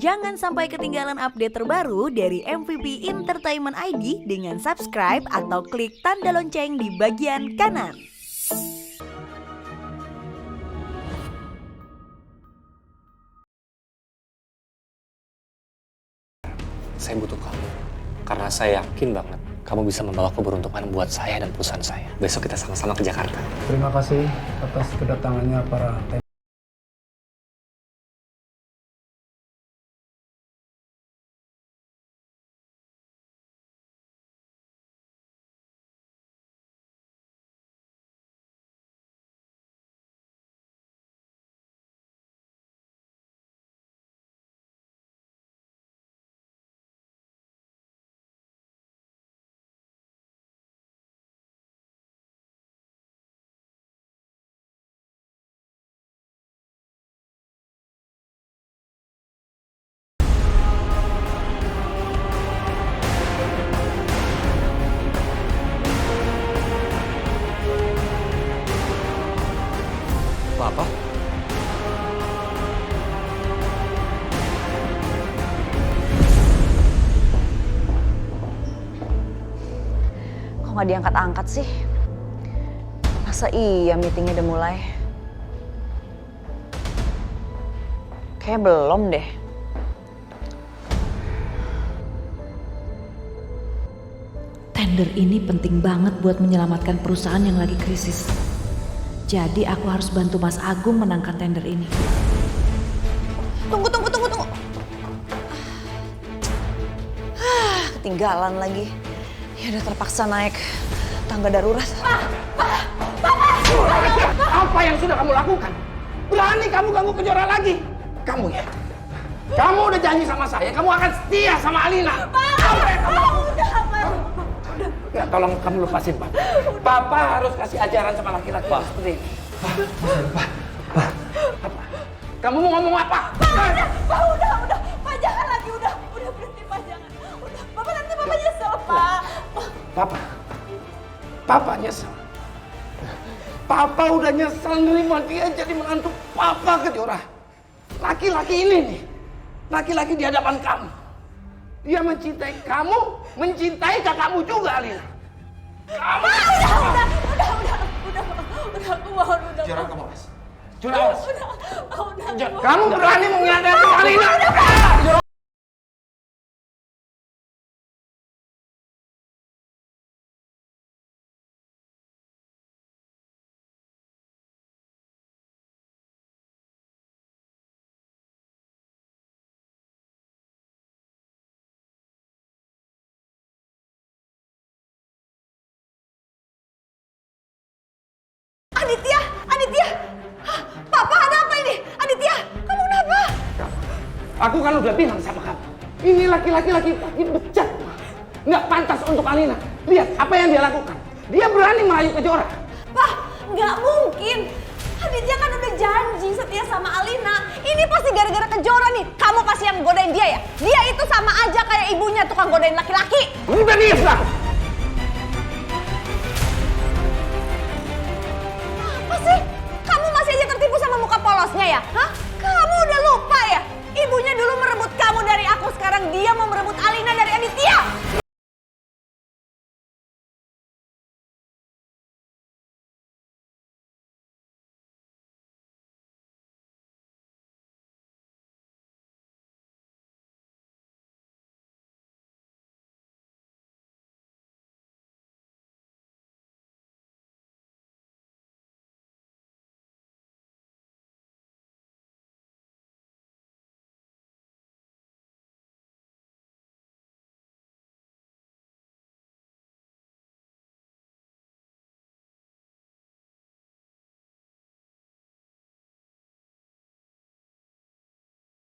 Jangan sampai ketinggalan update terbaru dari MVP Entertainment ID dengan subscribe atau klik tanda lonceng di bagian kanan. Saya butuh kamu, karena saya yakin banget kamu bisa membawa keberuntungan buat saya dan perusahaan saya. Besok kita sama-sama ke Jakarta. Terima kasih atas kedatangannya para Apa? Kok nggak diangkat-angkat sih? Masa iya meetingnya udah mulai? Kayaknya belum deh. Tender ini penting banget buat menyelamatkan perusahaan yang lagi krisis. Jadi aku harus bantu Mas Agung menangkan tender ini. Tunggu. Ketinggalan lagi. Ya udah terpaksa naik tangga darurat. Apa yang sudah kamu lakukan? Berani kamu ganggu Kejora lagi? Kamu ya? Kamu udah janji sama saya, kamu akan setia sama Alina. Ya tolong kamu lepasin, Pak. Papa harus kasih ajaran sama laki-laki seperti ini. Pak. Kamu mau ngomong apa? Pak, udah. Pak, jangan lagi, udah berhenti, Pak, jangan. Udah, Bapak nanti Bapak nyesel, Pak. Papa nyesel. Papa udah nyesel nerima dia jadi menantu Papa Kejora. Laki-laki ini nih, laki-laki di hadapan kamu. Dia mencintai kamu, mencintai kakakmu juga, Alina. Kamu. Udah, aku mohon, udah. Kejora kamu awas. Kejora awas. Udah. Kamu berani mengkhianati Alina? Aditya! Hah, Papa, ada apa ini? Aditya, kamu kenapa? Aku kan udah bilang sama kamu. Ini laki-laki bejat. Nggak pantas untuk Alina. Lihat apa yang dia lakukan. Dia berani merayu Kejora. Pak, nggak mungkin. Aditya kan udah janji setia sama Alina. Ini pasti gara-gara Kejora nih. Kamu pasti yang godain dia ya? Dia itu sama aja kayak ibunya tukang godain laki-laki. Udah diam lah. Apa sih? Kamu masih aja tertipu sama muka polosnya ya? Hah? Kamu udah lupa ya? Ibunya dulu merebut kamu dari aku, sekarang dia mau merebut Alina dari Aditya.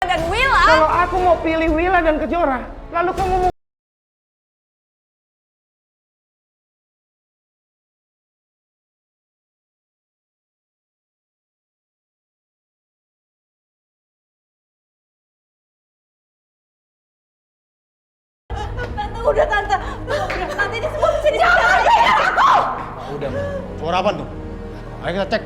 Dan Willa. Kalau aku mau pilih Willa dan Kejora, lalu kamu mau... Tante, udah tante. Tante ini semua bisa dicari aku. Udah, suara apa tuh? Ayo kita cek.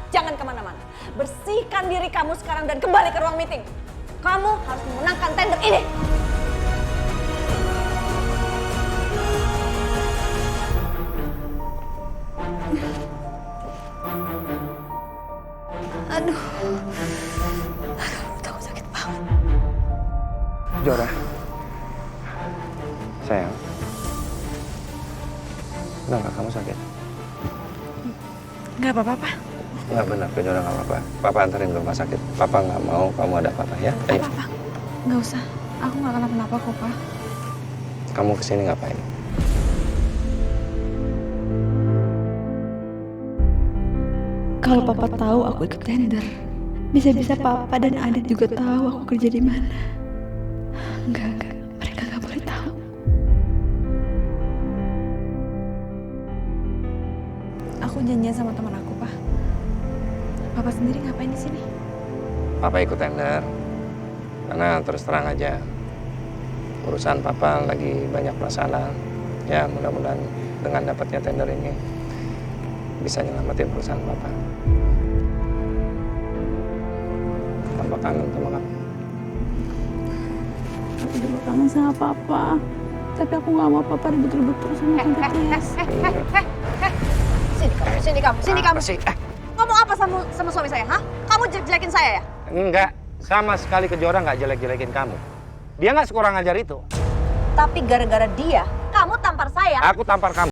jangan kemana-mana. Bersihkan diri kamu sekarang dan kembali ke ruang meeting. Kamu harus memenangkan tender ini. Aduh, aku sakit banget. Jora. Sayang. Udah nggak kamu sakit? Nggak apa-apa, Pak. Nggak benar, Jora nggak apa-apa. Papa anterin ke rumah sakit. Papa nggak mau kamu ada apa-apa ya. Ayo. Apa-apa. Nggak usah. Aku nggak kenapa-napa kok, Pak. Kamu kesini ngapain? Kalau papa tahu aku ikut tender, bisa-bisa papa dan Adit juga tahu aku kerja di mana. Enggak, mereka nggak boleh tahu. Aku janjian sama teman aku, Pak. Papa sendiri ngapain di sini? Papa ikut tender. Karena terus terang aja, urusan Papa lagi banyak masalah. Ya mudah-mudahan dengan dapatnya tender ini bisa nyelamatin perusahaan Papa. Papa kangen sama kamu. Aku juga kangen sama papa. Tapi aku nggak mau papa ribut-ribut terus sama Tante Tias. Sini kamu. Apa sih? Ngomong apa sama suami saya, hah? Kamu jelek-jelekin saya ya? Enggak, sama sekali Kejora nggak jelek-jelekin kamu. Dia nggak sekurang ajar itu. Tapi gara-gara dia, kamu tampar saya. Aku tampar kamu.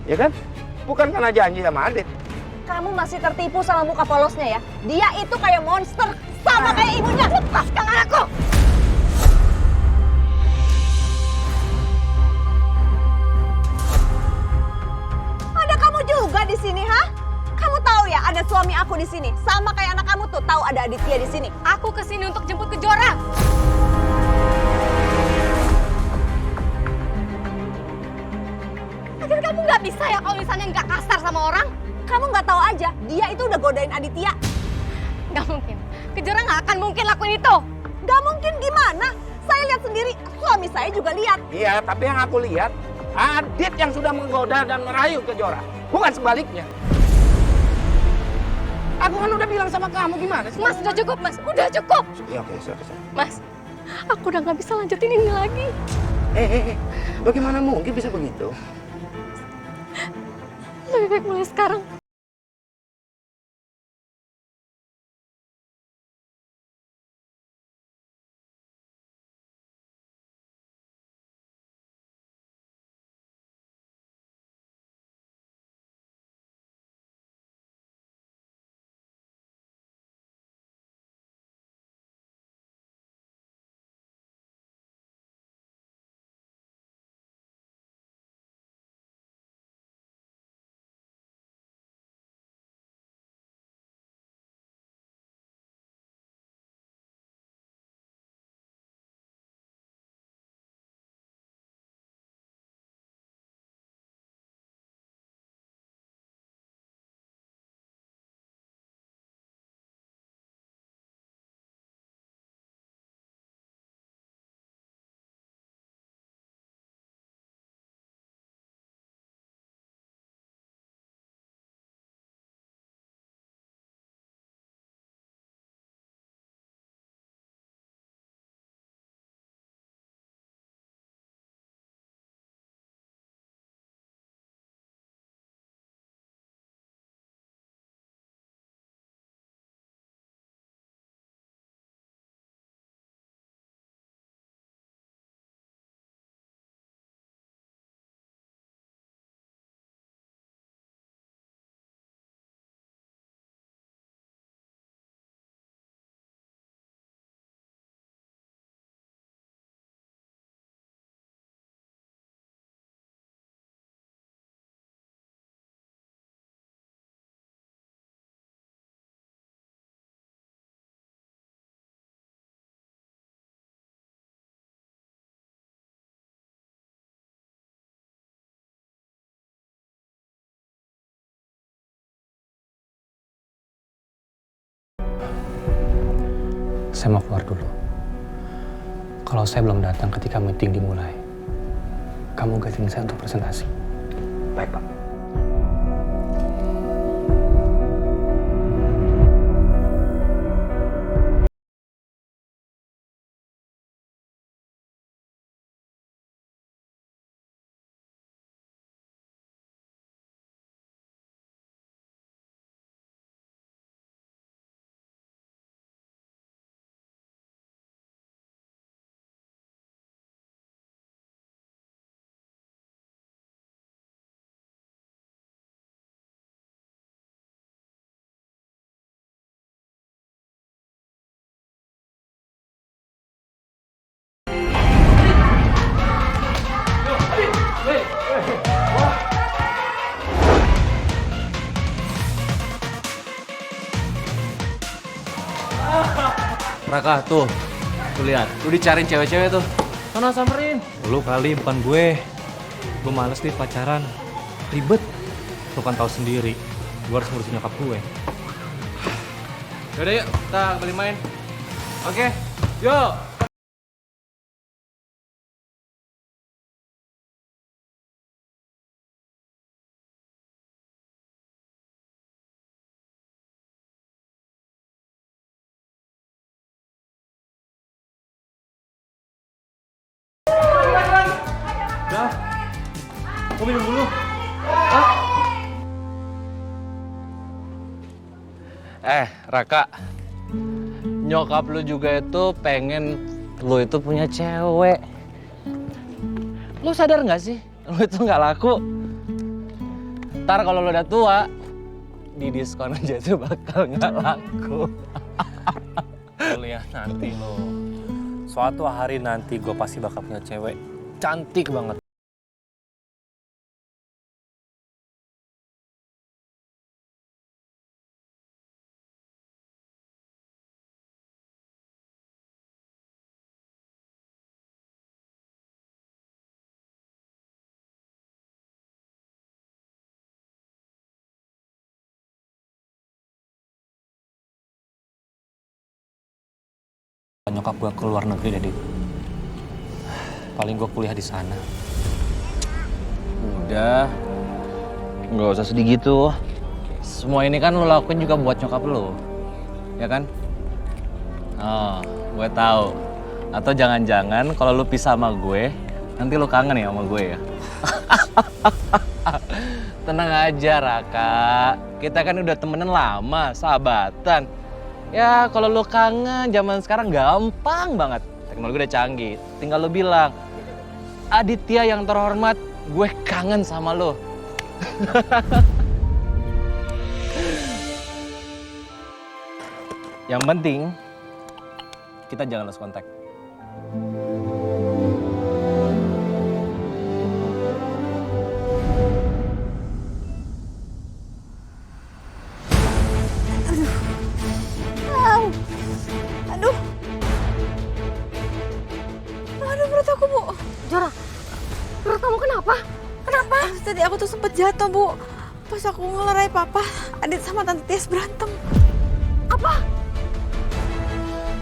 Ya kan? Bukan karena janji sama Adit. Kamu masih tertipu sama muka polosnya ya? Dia itu kayak monster, sama kayak ibunya. Lepaskan anakku! Ada kamu juga di sini, ha? Kamu tahu ya ada suami aku di sini, sama kayak anak kamu tuh tahu ada Aditya di sini. Aku kesini untuk jemput Kejora. Jadi kamu nggak bisa ya kalau misalnya nggak kasar sama orang? Kamu nggak tahu aja, dia itu udah godain Aditya. Nggak mungkin. Kejora nggak akan mungkin lakuin itu. Nggak mungkin gimana? Saya lihat sendiri, suami saya juga lihat. Iya, tapi yang aku lihat, Adit yang sudah menggoda dan merayu Kejora. Bukan sebaliknya. Aku kan udah bilang sama kamu gimana sih? Mas, udah cukup, Mas. Udah cukup. Ya oke, sorry. Mas, aku udah nggak bisa lanjutin ini lagi. Bagaimana mungkin bisa begitu? Lebih baik mulai sekarang Saya mau keluar dulu. Kalau saya belum datang ketika meeting dimulai, kamu gantiin saya untuk presentasi. Baik, Pak. Raka, tuh lihat, lu dicariin cewek-cewek tuh. Sana samperin. Lu kali bukan gue. Gue males deh pacaran. Ribet. Lu kan tahu sendiri. Gue harus ngurusin nyokap gue. Yaudah yuk, kita kembali main. Oke, yuk. Udah. Gue minum dulu. Raka, nyokap lu juga itu pengen lu itu punya cewek. Lu sadar nggak sih, lu itu nggak laku. Ntar kalau lu udah tua, di diskon aja tuh bakal nggak laku. Lu lihat nanti lo. Suatu hari nanti gue pasti bakal punya cewek cantik banget. Nyokap gue keluar negeri jadi paling gue kuliah di sana. Udah, nggak usah sedih gitu. Semua ini kan lu lakuin juga buat nyokap lu, ya kan? Oh, gue tahu. Atau jangan-jangan kalau lu pisah sama gue, nanti lu kangen ya sama gue ya? Tenang aja, Raka. Kita kan udah temenan lama, sahabatan. Ya, kalau lu kangen zaman sekarang gampang banget. Teknologi udah canggih. Tinggal lu bilang, Aditya yang terhormat, gue kangen sama lu. Yang penting, kita jangan lost kontak. Aduh. Aduh, perut aku, Bu. Jora, perut kamu kenapa? Kenapa? Tadi aku tuh sempet jatuh, Bu. Pas aku ngelerai papa, Adit sama Tante Tias berantem. Apa?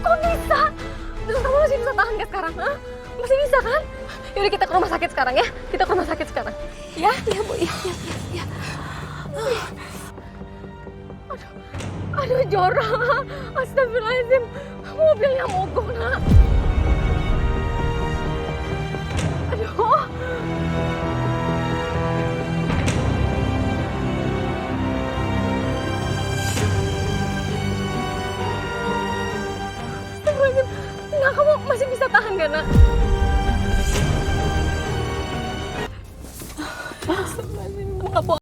Kok bisa? Terus kamu masih bisa tahan gak sekarang? Hah? Masih bisa kan? Yaudah kita ke rumah sakit sekarang ya. Kita ke rumah sakit sekarang. Ya? Iya, Bu. Iya. Aduh, Jora. Astagfirullahaladzim. Mobilnya mogok, nak. Aduh. Astagfirullahaladzim. Nah, kamu masih bisa tahan gak, nak? Astagfirullahaladzim. Kamu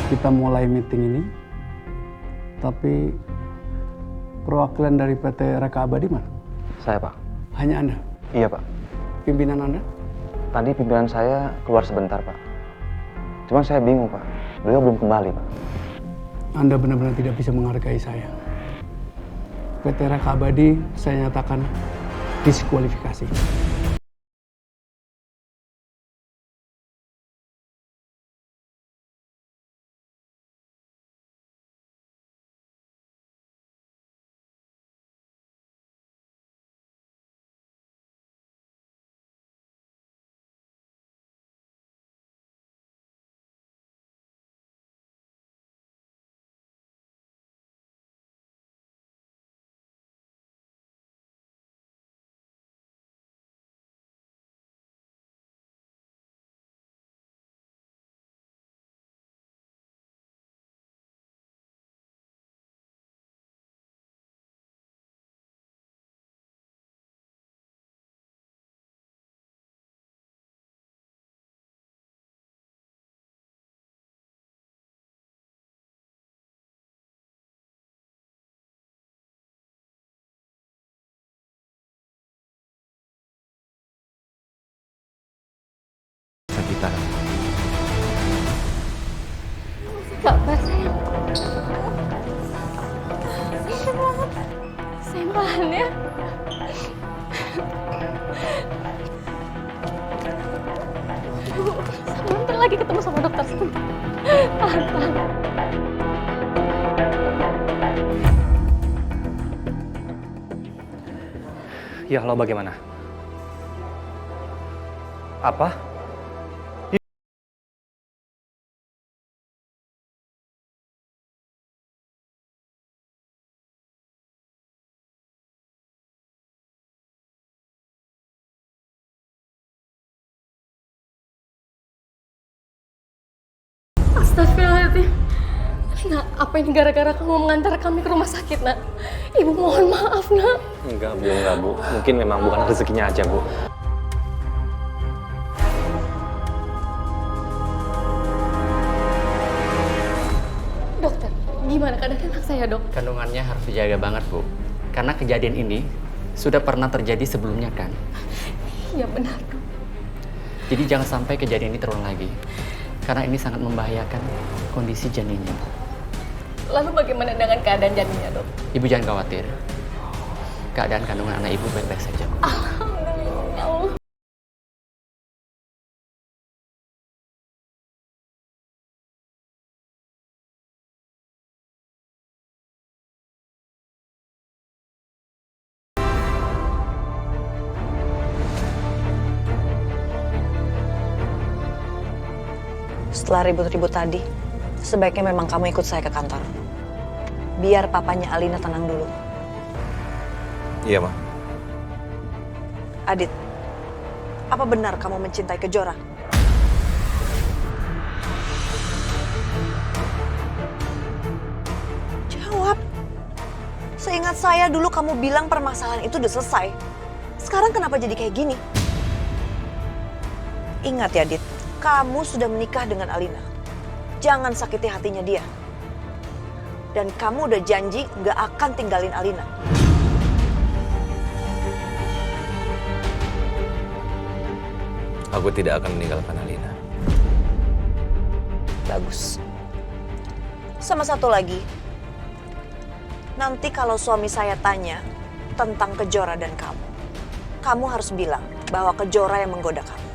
kita mulai meeting ini, tapi perwakilan dari PT Reka Abadi mana? Saya, Pak. Hanya Anda? Iya, Pak. Pimpinan Anda? Tadi pimpinan saya keluar sebentar, Pak. Cuman saya bingung, Pak. Beliau belum kembali, Pak. Anda benar-benar tidak bisa menghargai saya. PT Reka Abadi saya nyatakan diskualifikasi. Kita. Kabar sayang. Sayang pelan ya. Sebentar lagi ketemu sama dokter sebentar. Tahan. Ya, halo, bagaimana? Apa? Astagfirullahaladzim. Nak, apa ini gara-gara kamu mengantar kami ke rumah sakit, Nak? Ibu mohon maaf, Nak. Enggak, Bu. Mungkin memang bukan rezekinya aja, Bu. Dokter, gimana keadaan anak saya, Dok? Kandungannya harus dijaga banget, Bu. Karena kejadian ini sudah pernah terjadi sebelumnya, kan? Iya benar, Dok. Jadi jangan sampai kejadian ini terulang lagi. Karena ini sangat membahayakan kondisi janinnya, Bu. Lalu bagaimana dengan keadaan janinnya, Dok? Ibu jangan khawatir. Keadaan kandungan anak ibu baik-baik saja, Bu. Alhamdulillah, ya Allah. Setelah ribut-ribut tadi, sebaiknya memang kamu ikut saya ke kantor. Biar papanya Alina tenang dulu. Iya, Ma. Adit, apa benar kamu mencintai Kejora? Jawab. Seingat saya dulu kamu bilang permasalahan itu udah selesai. Sekarang kenapa jadi kayak gini? Ingat ya, Adit. Kamu sudah menikah dengan Alina. Jangan sakiti hatinya dia. Dan kamu udah janji gak akan tinggalin Alina. Aku tidak akan meninggalkan Alina. Bagus. Sama satu lagi. Nanti kalau suami saya tanya tentang Kejora dan kamu harus bilang bahwa Kejora yang menggoda kamu.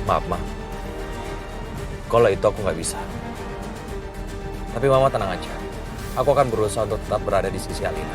Maaf, Ma. Kalau itu aku nggak bisa. Tapi Mama tenang aja. Aku akan berusaha untuk tetap berada di sisi Alina.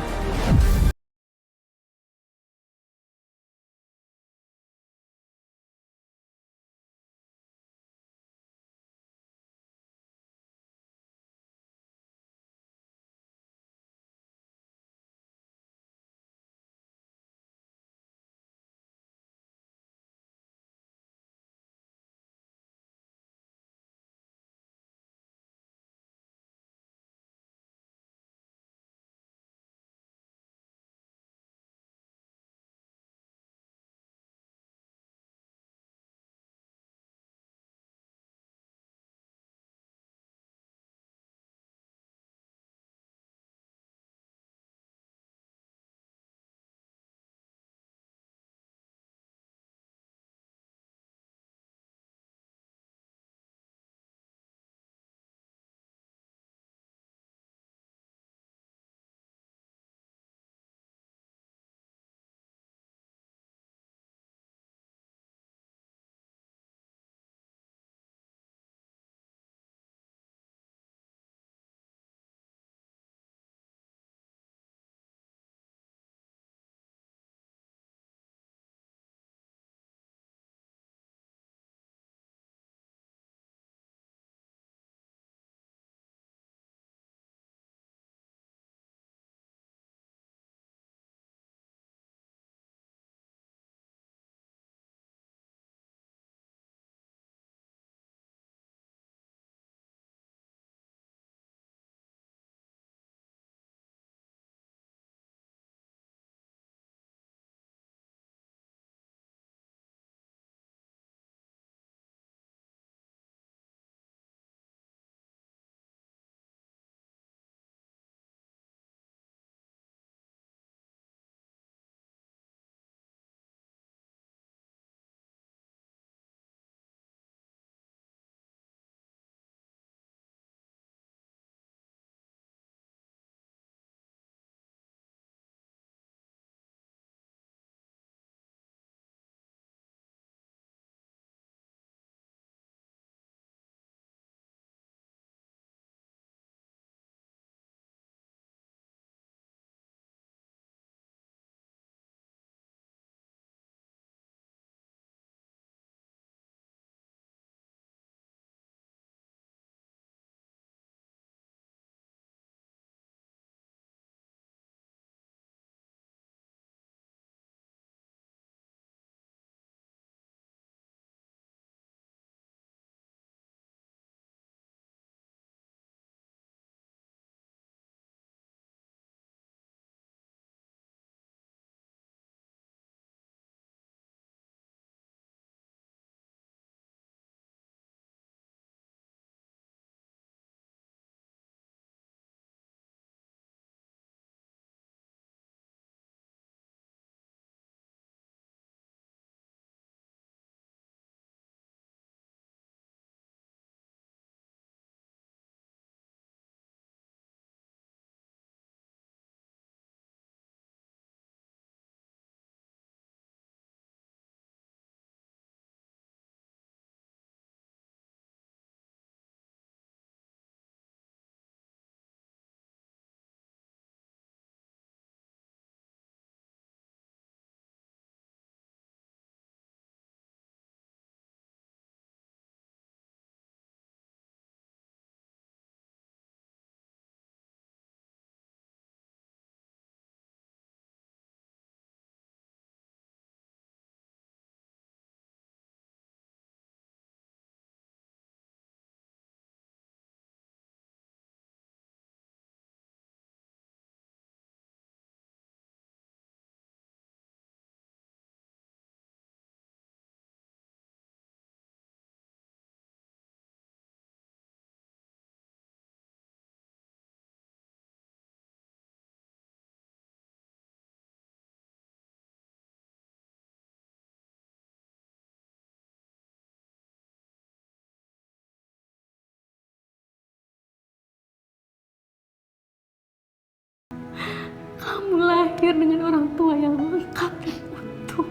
Kamu lahir dengan orang tua yang lengkap dan utuh.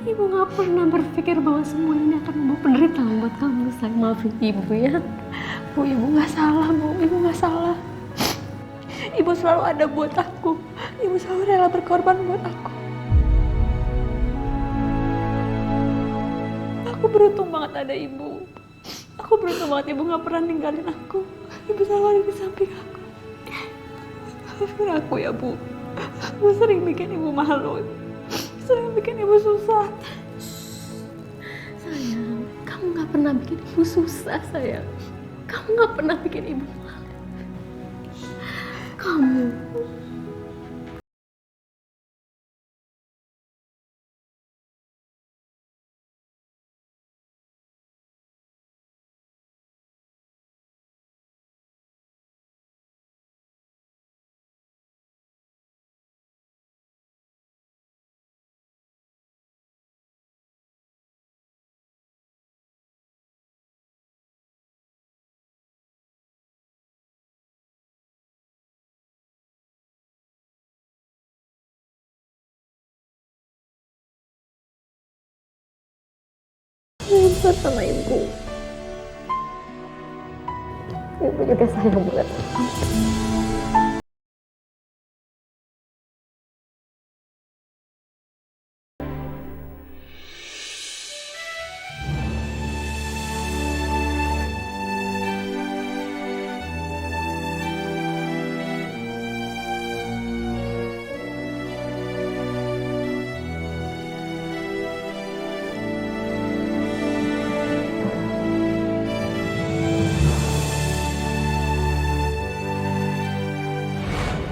Ibu gak pernah berpikir bahwa semua ini akan membawa penderitaan buat kamu. Saya maafin ibu ya. Bu, ibu nggak salah, Bu. Ibu nggak salah. Ibu selalu ada buat aku. Ibu selalu rela berkorban buat aku. Aku beruntung banget ada ibu. Aku beruntung banget ibu nggak pernah ninggalin aku. Ibu selalu ada di samping aku. Maafin aku ya, Bu. Aku sering bikin ibu malu. Sering bikin ibu susah. Sayang, kamu gak pernah bikin ibu susah, sayang. Kamu gak pernah bikin ibu malu. Kamu sayang sama ibu. Ibu juga sayang banget sama kamu.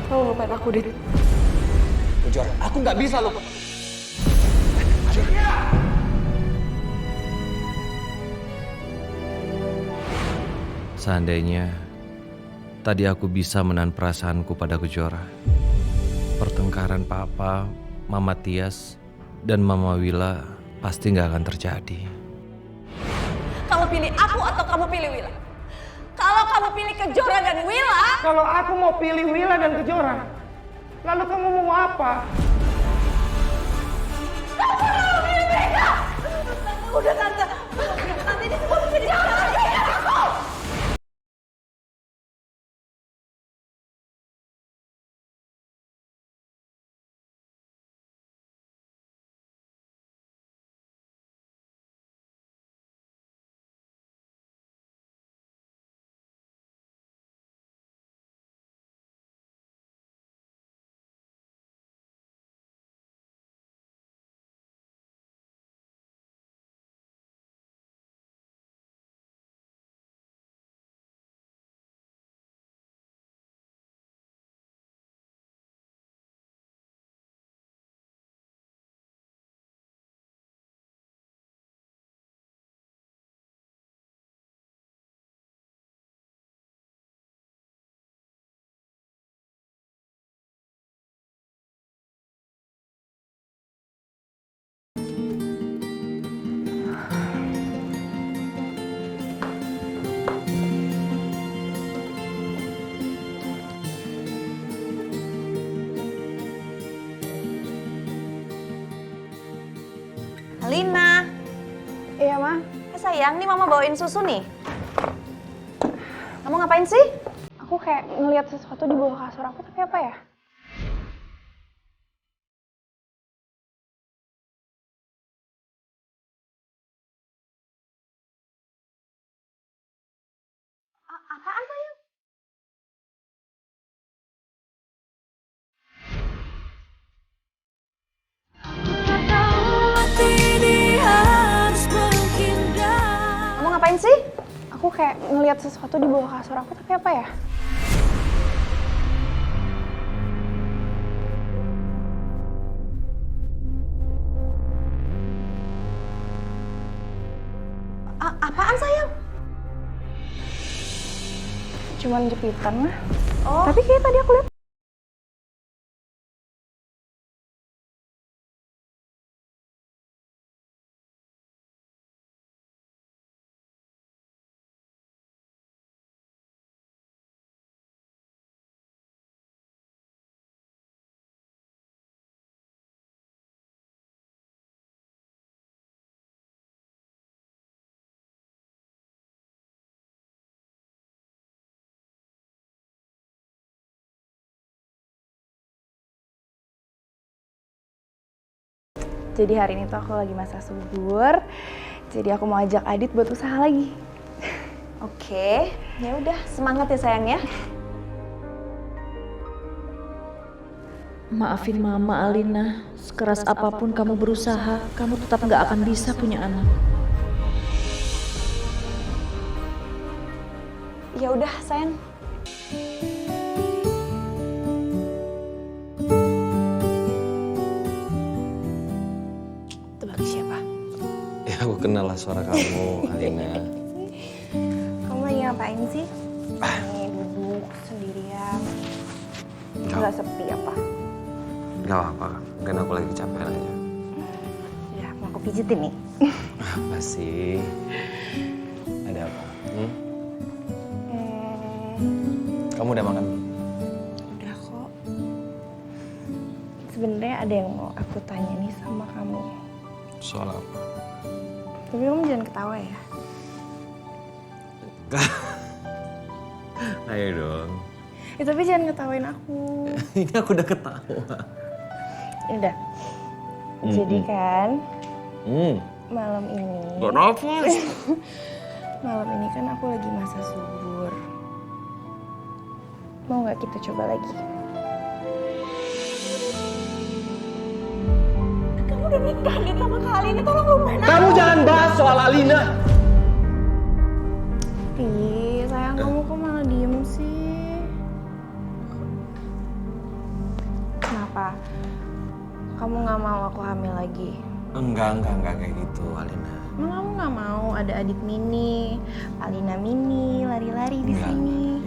Kamu lupain aku deh. Kejora, aku nggak bisa lupa. Seandainya tadi aku bisa menahan perasaanku pada Kejora, pertengkaran Papa, Mama Tias, dan Mama Wila pasti nggak akan terjadi. Kamu pilih aku atau kamu pilih Wila? Kalau kamu pilih Kejora dan Wila... Kalau aku mau pilih Wila dan Kejora, lalu kamu mau apa? Udah tante, nanti ini semua bisa disalahkan aku. Alina. Iya, Ma. Sayang, nih Mama bawain susu nih. Kamu ngapain sih? Aku kayak ngelihat sesuatu di bawah kasur aku, tapi apa ya? Apaan sayang? Kamu ngapain sih? Aku kayak ngelihat sesuatu di bawah kasur aku, tapi apa ya? Apaan sayang? Cuman jepitan, mah. Oh. Tapi kayak tadi aku lihat Jadi hari ini tuh aku lagi masa subur. Jadi aku mau ajak Adit buat usaha lagi. Oke, ya udah semangat ya sayang ya. Maafin Mama, Alina. Sekeras apapun kamu berusaha, kamu tetap nggak akan bisa punya anak. Ya udah sayang. Tebak siapa? Ya aku kenal lah suara kamu, Alina. Kamu lagi ngapain sih? Nih duduk sendirian. Nggak sepi apa? Gak apa-apa, mungkin aku lagi capek aja. Ya, mau aku pijitin nih. Apa sih? Ada apa? Kamu udah makan? Udah kok. Sebenarnya ada yang mau aku tanya nih sama kamu. Soal apa? Tapi kamu jangan ketawa ya. Ayo dong. Ya tapi jangan ketawain aku. Ini aku udah ketawa. Udah. Jadi kan malam ini. Gak nafas. Malam ini kan aku lagi masa subur. Mau nggak kita coba lagi? Kamu udah nikah nih sama Kak Alina, tolong lupain aku. Kamu jangan bahas soal Alina. Ih, sayang kamu kok malah diem sih? Kenapa? Kamu nggak mau aku hamil lagi? Enggak kayak gitu, Alina. Emang kamu nggak mau ada adik Mini, Alina Mini, lari-lari di sini?